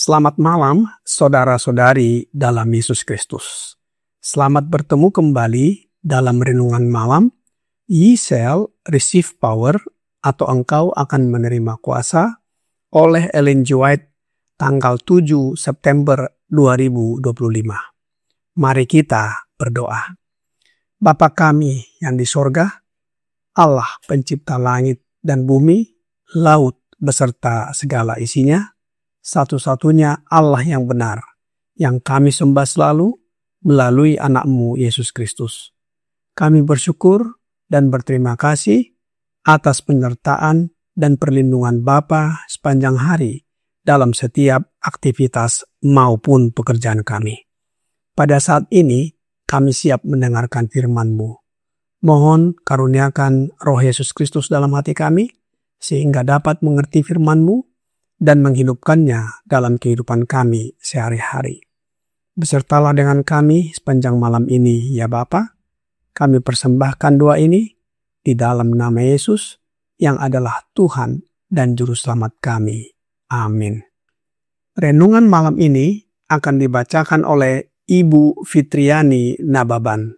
Selamat malam, saudara-saudari dalam Yesus Kristus. Selamat bertemu kembali dalam renungan malam, Ye shall receive power, atau engkau akan menerima kuasa, oleh Ellen G. White, tanggal 7 September 2025. Mari kita berdoa. Bapa kami yang di sorga, Allah pencipta langit dan bumi, laut beserta segala isinya, satu-satunya Allah yang benar, yang kami sembah selalu melalui anak-Mu Yesus Kristus. Kami bersyukur dan berterima kasih atas penyertaan dan perlindungan Bapa sepanjang hari dalam setiap aktivitas maupun pekerjaan kami. Pada saat ini, kami siap mendengarkan firman-Mu. Mohon karuniakan Roh Yesus Kristus dalam hati kami, sehingga dapat mengerti firman-Mu dan menghidupkannya dalam kehidupan kami sehari-hari. Besertalah dengan kami sepanjang malam ini, ya Bapa. Kami persembahkan doa ini di dalam nama Yesus yang adalah Tuhan dan Juru Selamat kami. Amin. Renungan malam ini akan dibacakan oleh Ibu Fitriani Nababan.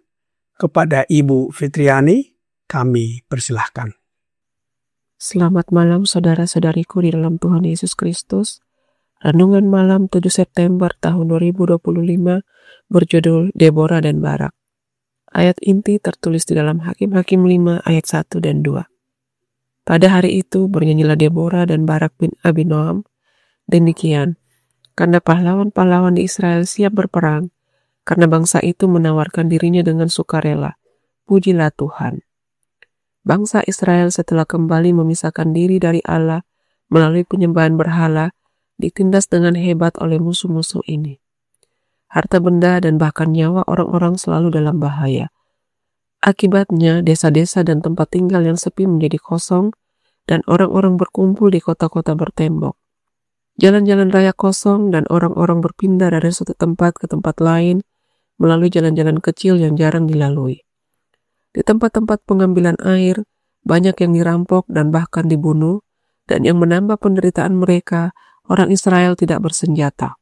Kepada Ibu Fitriani, kami persilahkan. Selamat malam saudara-saudariku di dalam Tuhan Yesus Kristus. Renungan malam 7 September tahun 2025 berjudul Deborah dan Barak. Ayat inti tertulis di dalam Hakim-Hakim 5 ayat 1 dan 2. Pada hari itu bernyanyilah Deborah dan Barak bin Abinoam demikian, karena pahlawan-pahlawan di Israel siap berperang, karena bangsa itu menawarkan dirinya dengan sukarela. Pujilah Tuhan. Bangsa Israel setelah kembali memisahkan diri dari Allah melalui penyembahan berhala, ditindas dengan hebat oleh musuh-musuh ini. Harta benda dan bahkan nyawa orang-orang selalu dalam bahaya. Akibatnya, desa-desa dan tempat tinggal yang sepi menjadi kosong, dan orang-orang berkumpul di kota-kota bertembok. Jalan-jalan raya kosong dan orang-orang berpindah dari suatu tempat ke tempat lain melalui jalan-jalan kecil yang jarang dilalui. Di tempat-tempat pengambilan air, banyak yang dirampok dan bahkan dibunuh, dan yang menambah penderitaan mereka, orang Israel tidak bersenjata.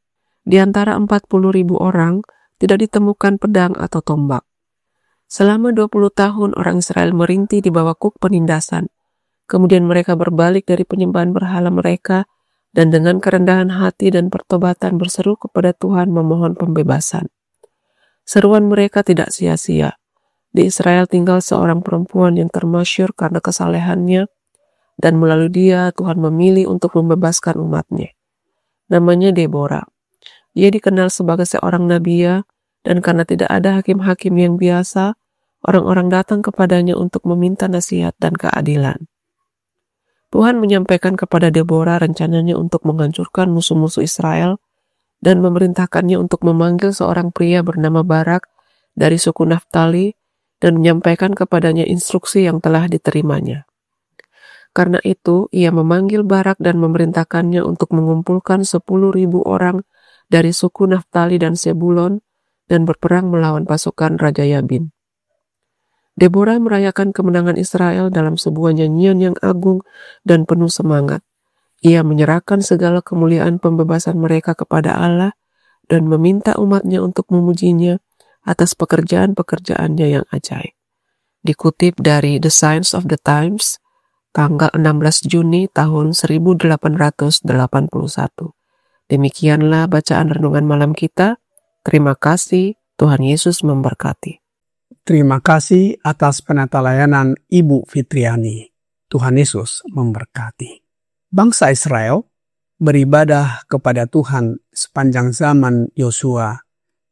Di antara 40.000 orang, tidak ditemukan pedang atau tombak. Selama 20 tahun, orang Israel merintih di bawah kuk penindasan. Kemudian mereka berbalik dari penyembahan berhala mereka, dan dengan kerendahan hati dan pertobatan berseru kepada Tuhan memohon pembebasan. Seruan mereka tidak sia-sia. Di Israel tinggal seorang perempuan yang termasyhur karena kesalehannya, dan melalui dia Tuhan memilih untuk membebaskan umatnya. Namanya Deborah. Dia dikenal sebagai seorang nabiya, dan karena tidak ada hakim-hakim yang biasa, orang-orang datang kepadanya untuk meminta nasihat dan keadilan. Tuhan menyampaikan kepada Deborah rencananya untuk menghancurkan musuh-musuh Israel, dan memerintahkannya untuk memanggil seorang pria bernama Barak dari suku Naftali, dan menyampaikan kepadanya instruksi yang telah diterimanya. Karena itu, ia memanggil Barak dan memerintahkannya untuk mengumpulkan 10.000 orang dari suku Naftali dan Sebulon dan berperang melawan pasukan Raja Yabin. Deborah merayakan kemenangan Israel dalam sebuah nyanyian yang agung dan penuh semangat. Ia menyerahkan segala kemuliaan pembebasan mereka kepada Allah dan meminta umatnya untuk memujinya atas pekerjaan-pekerjaannya yang ajaib. Dikutip dari The Signs of the Times, tanggal 16 Juni tahun 1881. Demikianlah bacaan renungan malam kita. Terima kasih, Tuhan Yesus memberkati. Terima kasih atas penata layanan Ibu Fitriani. Tuhan Yesus memberkati. Bangsa Israel beribadah kepada Tuhan sepanjang zaman Yosua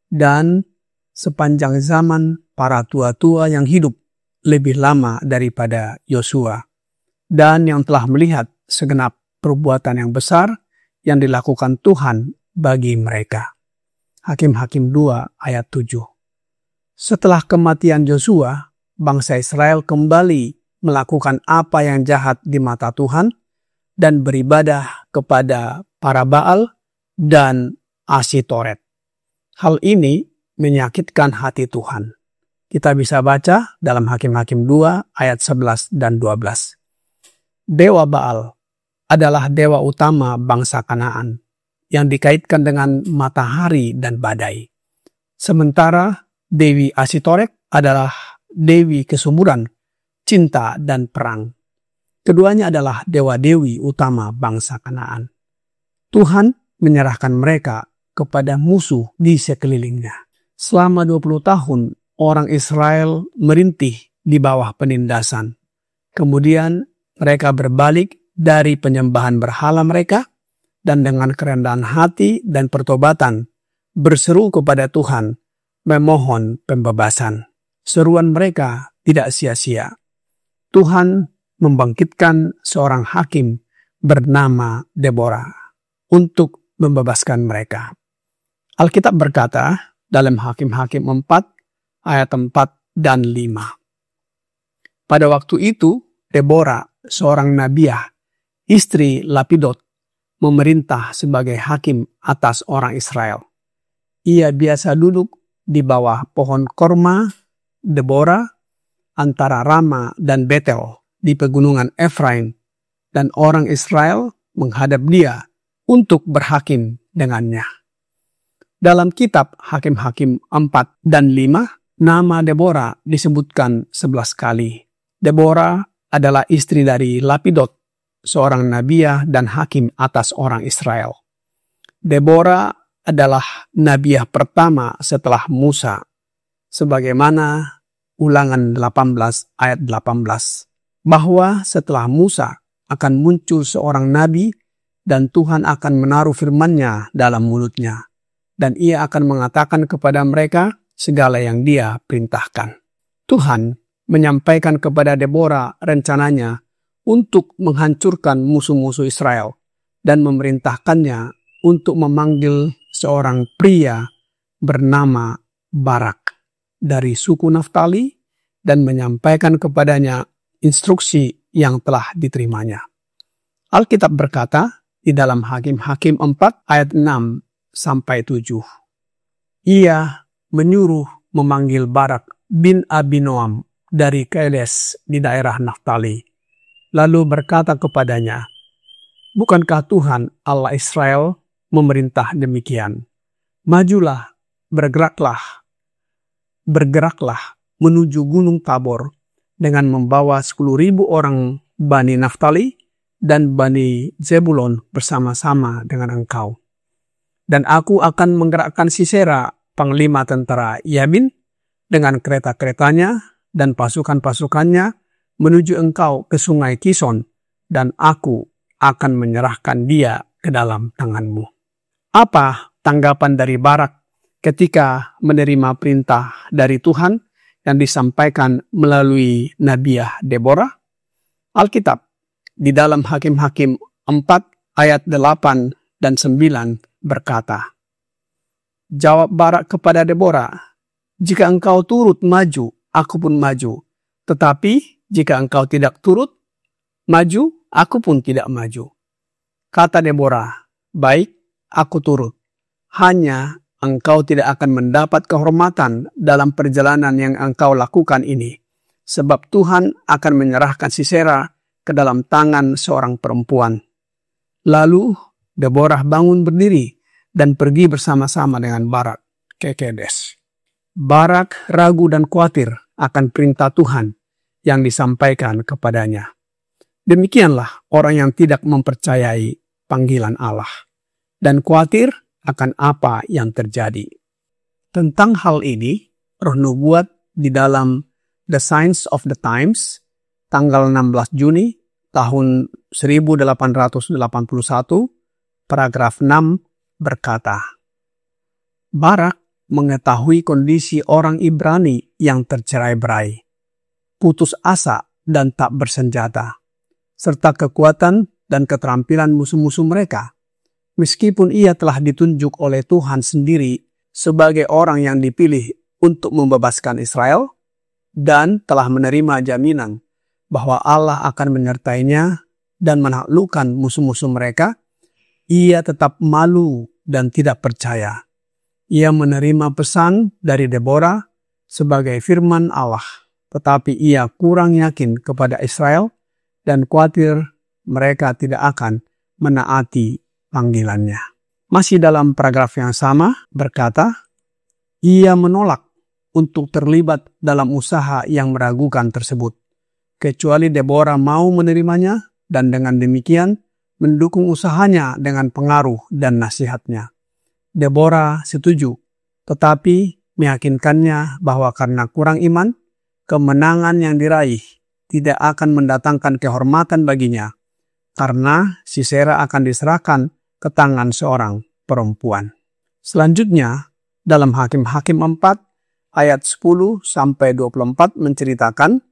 dan sepanjang zaman para tua-tua yang hidup lebih lama daripada Yosua dan yang telah melihat segenap perbuatan yang besar yang dilakukan Tuhan bagi mereka. Hakim-Hakim 2 ayat 7. Setelah kematian Yosua, bangsa Israel kembali melakukan apa yang jahat di mata Tuhan dan beribadah kepada para Baal dan Asitoret. Hal ini menyakitkan hati Tuhan. Kita bisa baca dalam Hakim-Hakim 2 ayat 11 dan 12. Dewa Baal adalah dewa utama bangsa Kanaan yang dikaitkan dengan matahari dan badai. Sementara Dewi Asitoret adalah dewi kesuburan, cinta, dan perang. Keduanya adalah dewa-dewi utama bangsa Kanaan. Tuhan menyerahkan mereka kepada musuh di sekelilingnya. Selama 20 tahun, orang Israel merintih di bawah penindasan. Kemudian mereka berbalik dari penyembahan berhala mereka dan dengan kerendahan hati dan pertobatan berseru kepada Tuhan, memohon pembebasan. Seruan mereka tidak sia-sia. Tuhan membangkitkan seorang hakim bernama Deborah untuk membebaskan mereka. Alkitab berkata dalam Hakim-Hakim 4 ayat 4 dan 5. Pada waktu itu, Deborah, seorang nabiah, istri Lapidot, memerintah sebagai hakim atas orang Israel. Ia biasa duduk di bawah pohon korma Deborah antara Rama dan Betel di pegunungan Efraim, dan orang Israel menghadap dia untuk berhakim dengannya. Dalam kitab Hakim-Hakim 4 dan 5, nama Deborah disebutkan 11 kali. Deborah adalah istri dari Lapidot, seorang nabiah dan hakim atas orang Israel. Deborah adalah nabiah pertama setelah Musa, sebagaimana Ulangan 18 ayat 18, bahwa setelah Musa akan muncul seorang nabi dan Tuhan akan menaruh firman-Nya dalam mulutnya, dan ia akan mengatakan kepada mereka segala yang dia perintahkan. Tuhan menyampaikan kepada Deborah rencananya untuk menghancurkan musuh-musuh Israel dan memerintahkannya untuk memanggil seorang pria bernama Barak dari suku Naftali dan menyampaikan kepadanya instruksi yang telah diterimanya. Alkitab berkata di dalam Hakim-Hakim 4 ayat 6 sampai 7. Ia menyuruh memanggil Barak bin Abinoam dari Kedes di daerah Naftali, lalu berkata kepadanya, "Bukankah Tuhan Allah Israel memerintah demikian? Majulah, bergeraklah menuju Gunung Tabor dengan membawa 10.000 orang Bani Naftali dan Bani Zebulon bersama-sama dengan engkau. Dan aku akan menggerakkan Sisera, panglima tentara Yamin, dengan kereta-keretanya dan pasukan-pasukannya menuju engkau ke sungai Kison, dan aku akan menyerahkan dia ke dalam tanganmu." Apa tanggapan dari Barak ketika menerima perintah dari Tuhan yang disampaikan melalui nabiah Deborah? Alkitab di dalam Hakim-Hakim 4 ayat 8 dan 9 berkata, jawab Barak kepada Deborah, "Jika engkau turut maju, aku pun maju. Tetapi jika engkau tidak turut maju, aku pun tidak maju." Kata Deborah, "Baik, aku turut. Hanya engkau tidak akan mendapat kehormatan dalam perjalanan yang engkau lakukan ini, sebab Tuhan akan menyerahkan Sisera ke dalam tangan seorang perempuan." Lalu Deborah bangun berdiri dan pergi bersama-sama dengan Barak ke Kedes. Barak ragu dan khawatir akan perintah Tuhan yang disampaikan kepadanya. Demikianlah orang yang tidak mempercayai panggilan Allah dan khawatir akan apa yang terjadi. Tentang hal ini, Roh Nubuat di dalam The Signs of the Times, tanggal 16 Juni tahun 1881, paragraf 6 berkata, Barak mengetahui kondisi orang Ibrani yang tercerai-berai, putus asa dan tak bersenjata, serta kekuatan dan keterampilan musuh-musuh mereka. Meskipun ia telah ditunjuk oleh Tuhan sendiri sebagai orang yang dipilih untuk membebaskan Israel, dan telah menerima jaminan bahwa Allah akan menyertainya dan menaklukkan musuh-musuh mereka, ia tetap malu dan tidak percaya. Ia menerima pesan dari Deborah sebagai firman Allah, tetapi ia kurang yakin kepada Israel dan khawatir mereka tidak akan menaati panggilannya. Masih dalam paragraf yang sama berkata, ia menolak untuk terlibat dalam usaha yang meragukan tersebut, kecuali Deborah mau menerimanya dan dengan demikian mendukung usahanya dengan pengaruh dan nasihatnya. Deborah setuju, tetapi meyakinkannya bahwa karena kurang iman, kemenangan yang diraih tidak akan mendatangkan kehormatan baginya, karena Sisera akan diserahkan ke tangan seorang perempuan. Selanjutnya, dalam Hakim-Hakim 4 ayat 10-24 menceritakan,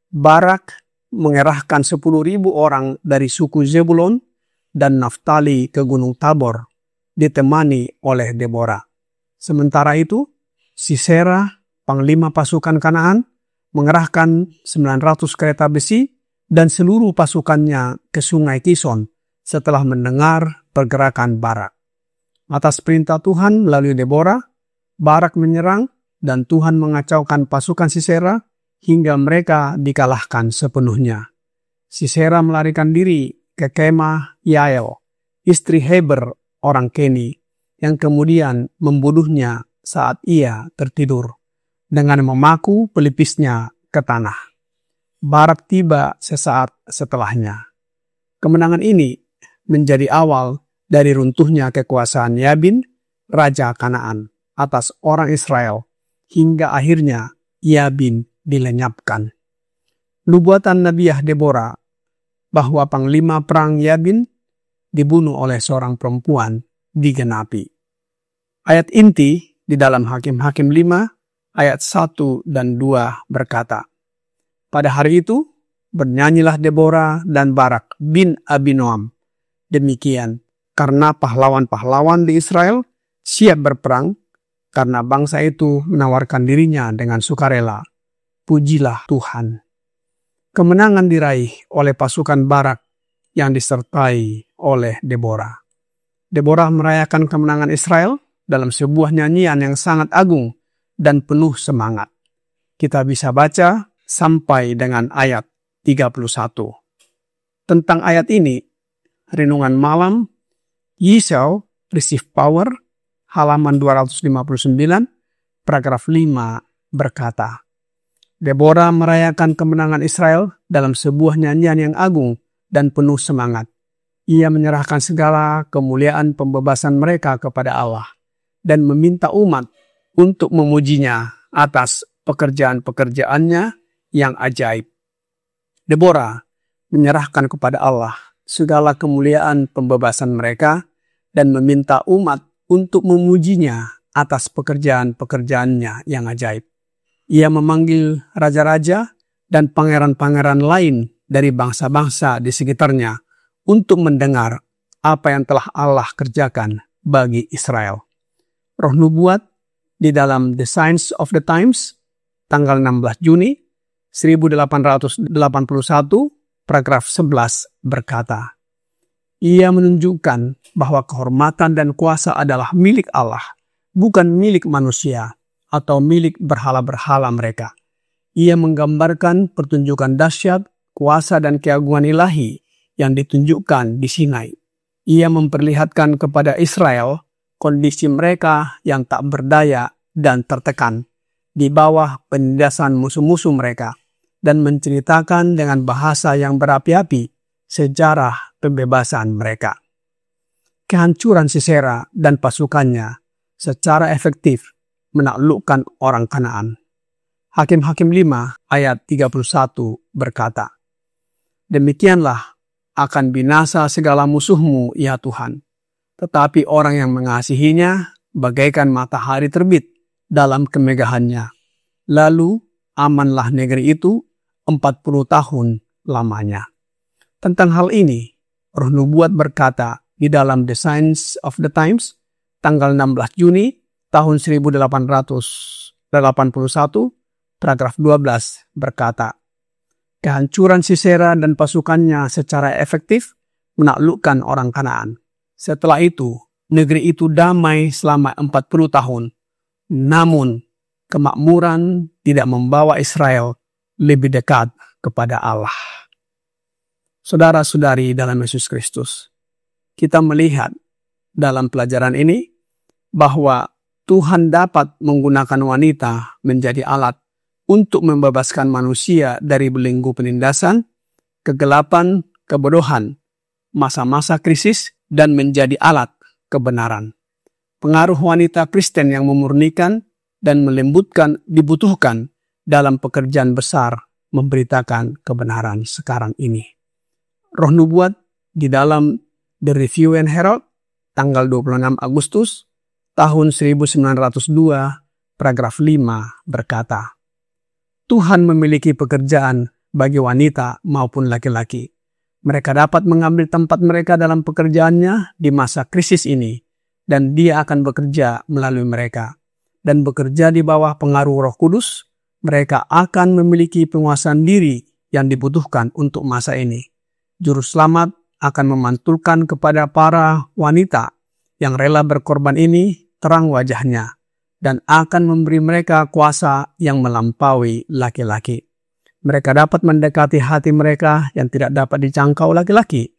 Barak mengerahkan 10.000 orang dari suku Zebulon dan Naftali ke Gunung Tabor, ditemani oleh Deborah. Sementara itu, Sisera, panglima pasukan Kanaan, mengerahkan 900 kereta besi dan seluruh pasukannya ke sungai Kison setelah mendengar pergerakan Barak. Atas perintah Tuhan melalui Deborah, Barak menyerang dan Tuhan mengacaukan pasukan Sisera hingga mereka dikalahkan sepenuhnya. Sisera melarikan diri ke kemah Yael, istri Heber, orang Keni, yang kemudian membunuhnya saat ia tertidur dengan memaku pelipisnya ke tanah. Barak tiba sesaat setelahnya. Kemenangan ini menjadi awal dari runtuhnya kekuasaan Yabin, Raja Kanaan, atas orang Israel, hingga akhirnya Yabin dilenyapkan. Nubuatan Nabiah Deborah bahwa panglima perang Yabin dibunuh oleh seorang perempuan digenapi. Ayat inti di dalam Hakim-Hakim 5 ayat 1 dan 2 berkata, pada hari itu bernyanyilah Deborah dan Barak bin Abinoam. Demikian karena pahlawan-pahlawan di Israel siap berperang, karena bangsa itu menawarkan dirinya dengan sukarela. Pujilah Tuhan. Kemenangan diraih oleh pasukan Barak yang disertai oleh Deborah. Deborah merayakan kemenangan Israel dalam sebuah nyanyian yang sangat agung dan penuh semangat. Kita bisa baca sampai dengan ayat 31. Tentang ayat ini, renungan malam, Ye shall receive power, halaman 259, paragraf 5 berkata, Deborah merayakan kemenangan Israel dalam sebuah nyanyian yang agung dan penuh semangat. Ia menyerahkan segala kemuliaan pembebasan mereka kepada Allah dan meminta umat untuk memujinya atas pekerjaan-pekerjaannya yang ajaib. Deborah menyerahkan kepada Allah segala kemuliaan pembebasan mereka dan meminta umat untuk memujinya atas pekerjaan-pekerjaannya yang ajaib. Ia memanggil raja-raja dan pangeran-pangeran lain dari bangsa-bangsa di sekitarnya untuk mendengar apa yang telah Allah kerjakan bagi Israel. Roh Nubuat di dalam The Signs of the Times, tanggal 16 Juni 1881, paragraf 11 berkata, ia menunjukkan bahwa kehormatan dan kuasa adalah milik Allah, bukan milik manusia atau milik berhala-berhala mereka. Ia menggambarkan pertunjukan dahsyat, kuasa dan keagungan ilahi yang ditunjukkan di Sinai. Ia memperlihatkan kepada Israel kondisi mereka yang tak berdaya dan tertekan di bawah penindasan musuh-musuh mereka dan menceritakan dengan bahasa yang berapi-api sejarah pembebasan mereka. Kehancuran Sisera dan pasukannya secara efektif menaklukkan orang Kanaan. Hakim-Hakim 5 ayat 31 berkata, demikianlah akan binasa segala musuhmu, ya Tuhan. Tetapi orang yang mengasihinya bagaikan matahari terbit dalam kemegahannya. Lalu amanlah negeri itu 40 tahun lamanya. Tentang hal ini, Roh Nubuat berkata di dalam The Signs of the Times, tanggal 16 Juni tahun 1881, paragraf 12 berkata, kehancuran Sisera dan pasukannya secara efektif menaklukkan orang Kanaan. Setelah itu, negeri itu damai selama 40 tahun. Namun, kemakmuran tidak membawa Israel lebih dekat kepada Allah. Saudara-saudari dalam Yesus Kristus, kita melihat dalam pelajaran ini bahwa Tuhan dapat menggunakan wanita menjadi alat untuk membebaskan manusia dari belenggu penindasan, kegelapan, kebodohan, masa-masa krisis, dan menjadi alat kebenaran. Pengaruh wanita Kristen yang memurnikan dan melembutkan dibutuhkan dalam pekerjaan besar memberitakan kebenaran sekarang ini. Roh Nubuat di dalam The Review and Herald tanggal 26 Agustus tahun 1902 paragraf 5 berkata, Tuhan memiliki pekerjaan bagi wanita maupun laki-laki. Mereka dapat mengambil tempat mereka dalam pekerjaannya di masa krisis ini, dan Dia akan bekerja melalui mereka. Dan bekerja di bawah pengaruh Roh Kudus, mereka akan memiliki penguasaan diri yang dibutuhkan untuk masa ini. Juru Selamat akan memantulkan kepada para wanita yang rela berkorban ini terang wajahnya, dan akan memberi mereka kuasa yang melampaui laki-laki. Mereka dapat mendekati hati mereka yang tidak dapat dijangkau laki-laki.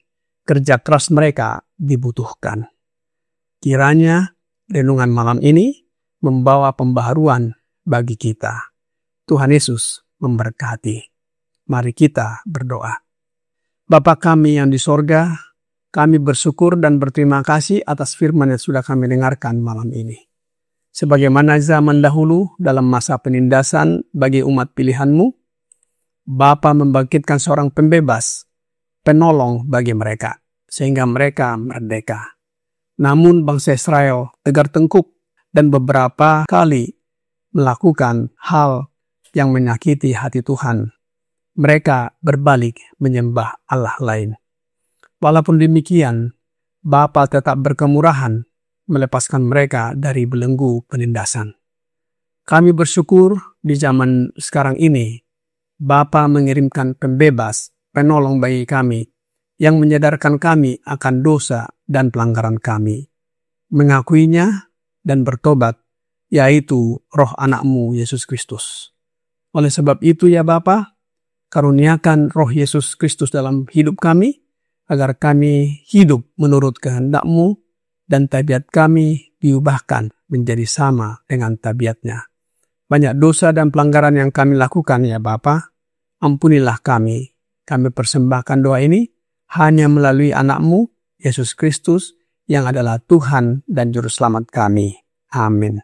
Kerja keras mereka dibutuhkan. Kiranya renungan malam ini membawa pembaharuan bagi kita. Tuhan Yesus memberkati. Mari kita berdoa. Bapa kami yang di sorga, kami bersyukur dan berterima kasih atas firman yang sudah kami dengarkan malam ini. Sebagaimana zaman dahulu dalam masa penindasan bagi umat pilihan-Mu, Bapa membangkitkan seorang pembebas, penolong bagi mereka, sehingga mereka merdeka. Namun bangsa Israel tegar tengkuk dan beberapa kali melakukan hal yang menyakiti hati Tuhan. Mereka berbalik menyembah Allah lain. Walaupun demikian, Bapa tetap berkemurahan melepaskan mereka dari belenggu penindasan. Kami bersyukur di zaman sekarang ini, Bapa mengirimkan pembebas, penolong bagi kami, yang menyadarkan kami akan dosa dan pelanggaran kami, mengakuinya dan bertobat, yaitu Roh Anak-Mu Yesus Kristus. Oleh sebab itu ya Bapa, karuniakan Roh Yesus Kristus dalam hidup kami, agar kami hidup menurut kehendak-Mu, dan tabiat kami diubahkan menjadi sama dengan tabiat-Nya. Banyak dosa dan pelanggaran yang kami lakukan ya Bapa, ampunilah kami. Kami persembahkan doa ini hanya melalui Anak-Mu, Yesus Kristus, yang adalah Tuhan dan Juru Selamat kami. Amin.